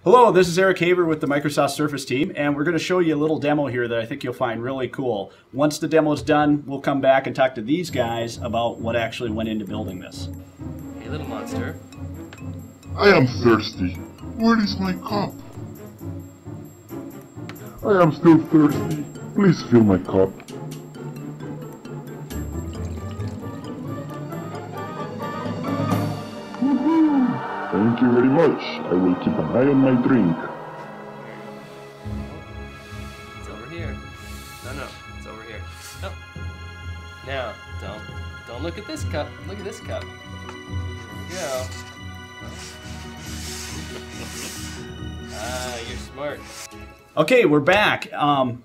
Hello, this is Eric Haver with the Microsoft Surface team, and we're going to show you a little demo here that I think you'll find really cool. Once the demo is done, we'll come back and talk to these guys about what actually went into building this. Hey, little monster. I am thirsty. Where is my cup? I am still thirsty. Please fill my cup. Thank you very much. I will keep an eye on my drink. It's over here. No, it's over here. No. Now, don't look at this cup. Look at this cup. There we go. Ah, you're smart. Okay, we're back.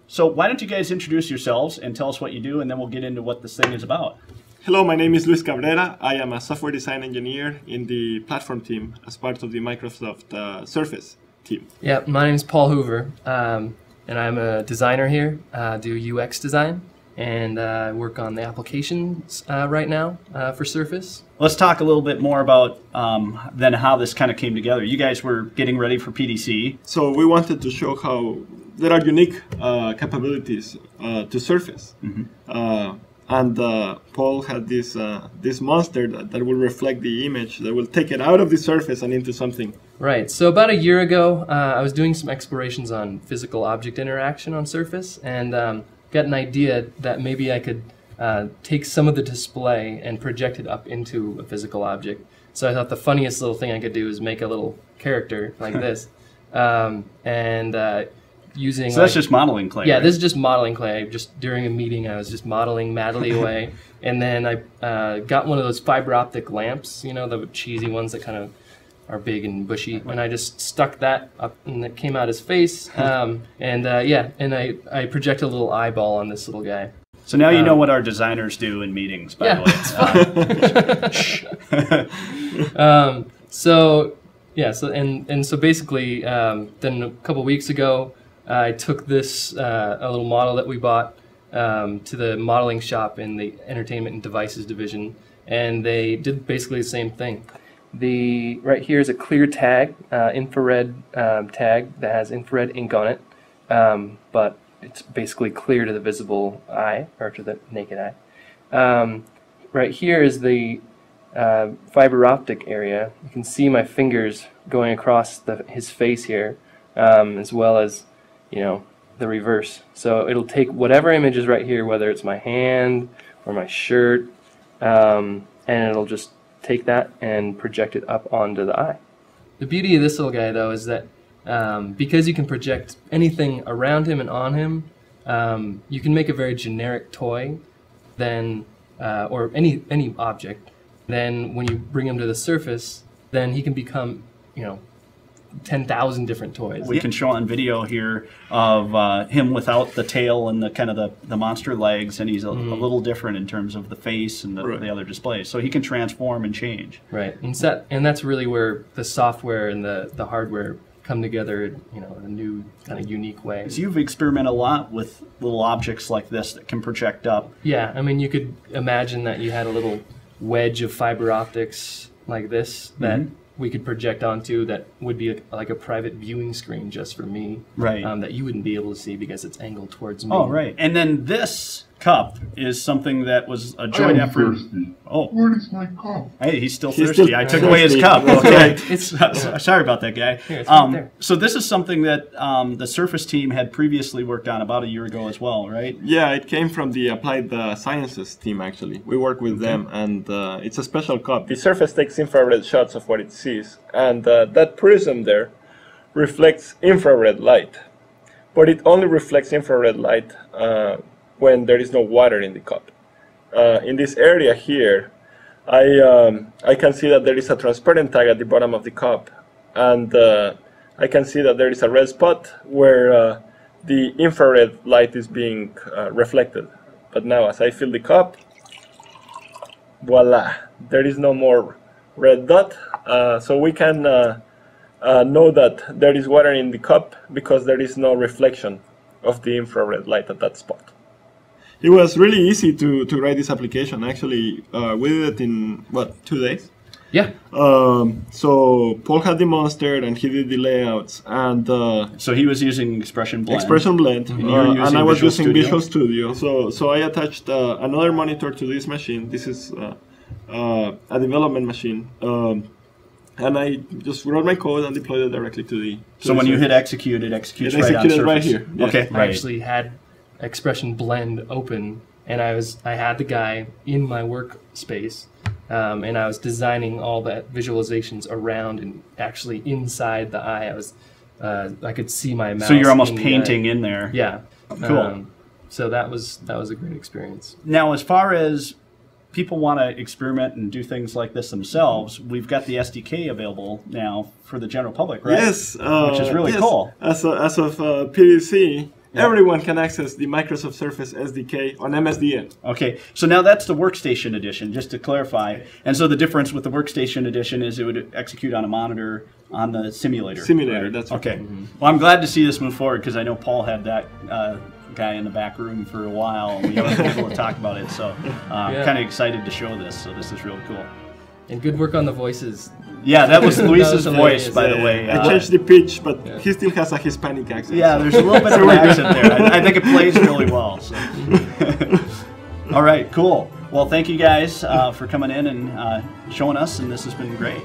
So why don't you guys introduce yourselves and tell us what you do, and then we'll get into what this thing is about. Hello, my name is Luis Cabrera. I am a software design engineer in the platform team as part of the Microsoft Surface team. Yeah, my name is Paul Hoover, and I'm a designer here. Do UX design, and work on the applications right now for Surface. Let's talk a little bit more about then how this kind of came together. You guys were getting ready for PDC. So we wanted to show how there are unique capabilities to Surface. Mm-hmm. And Paul had this monster that will reflect the image, that will take it out of the surface and into something. Right. So about a year ago, I was doing some explorations on physical object interaction on Surface, and got an idea that maybe I could take some of the display and project it up into a physical object. So I thought the funniest little thing I could do is make a little character like this, using. So that's just modeling clay. Yeah, right? This is just modeling clay. Just during a meeting, I was just modeling madly away, and then I got one of those fiber optic lamps, you know, the cheesy ones that kind of are big and bushy, and I just stuck that up, and it came out his face, and I projected a little eyeball on this little guy. So now you know what our designers do in meetings, by the way. So basically, then a couple weeks ago, I took this a little model that we bought to the modeling shop in the entertainment and devices division, and they did basically the same thing. Right here is a clear tag, infrared tag that has infrared ink on it, but it's basically clear to the visible eye, or to the naked eye. Right here is the fiber optic area. You can see my fingers going across his face here, as well as, you know, the reverse. So it'll take whatever image is right here, whether it's my hand or my shirt, and it'll just take that and project it up onto the eye. The beauty of this little guy, though, is that because you can project anything around him and on him, you can make a very generic toy, then or any object. Then when you bring him to the surface, then he can become, you know, 10,000 different toys. We can show on video here of him without the tail and the kind of the monster legs, and he's a little different in terms of the face and the other displays. So he can transform and change. Right, and that's really where the software and the hardware come together, you know, in a new kind of unique way. So you've experimented a lot with little objects like this that can project up. Yeah, I mean, you could imagine that you had a little wedge of fiber optics like this that we could project onto, that would be like a private viewing screen just for me, right? That you wouldn't be able to see because it's angled towards me. Oh, right. And then this cup is something that was a joint effort. Thirsty. Oh, where is my cup? Hey, he's still thirsty. I took away his cup. Okay, sorry about that, guy. Here, it's right there. So this is something that the Surface team had previously worked on about a year ago as well, right? Yeah, it came from the Applied Sciences team, actually. We work with them, and it's a special cup. The Surface takes infrared shots of what it sees, and that prism there reflects infrared light. But it only reflects infrared light when there is no water in the cup. In this area here, I can see that there is a transparent tag at the bottom of the cup, and I can see that there is a red spot where the infrared light is being reflected. But now, as I fill the cup, voila, there is no more red dot, so we can know that there is water in the cup because there is no reflection of the infrared light at that spot. It was really easy to write this application. Actually, we did it in, what, 2 days? Yeah. So Paul had demonstrated and he did the layouts, and So he was using Expression Blend. Expression Blend, And you were using and I was Visual using Studio? Visual Studio. So I attached another monitor to this machine. This is a development machine. And I just wrote my code and deployed it directly to the. So when you hit execute, it executes It right on executed Surface. right here, yeah. Okay, I right. actually had Expression Blend open, and I had the guy in my workspace, and I was designing all that visualizations around and actually inside the eye. I could see my mouse. So you're almost in the painting eye. in there. Yeah. Cool. So that was a great experience. Now, as far as people want to experiment and do things like this themselves, we've got the SDK available now for the general public, right? Yes, which is really yes. cool. As of PDC, everyone can access the Microsoft Surface SDK on MSDN. Okay, so now that's the Workstation Edition, just to clarify. And so the difference with the Workstation Edition is it would execute on a monitor on the simulator. Simulator, right? that's right. Okay. Well, I'm glad to see this move forward because I know Paul had that guy in the back room for a while, and we haven't been able to talk about it. So I'm kind of excited to show this. So this is really cool. And good work on the voices. Yeah, that was Luis's That was voice, hilarious. by the way. I changed the pitch, but he still has a Hispanic accent. Yeah, there's a little bit of an accent there. I think it plays really well. So. All right, cool. Well, thank you guys for coming in and showing us, and this has been great.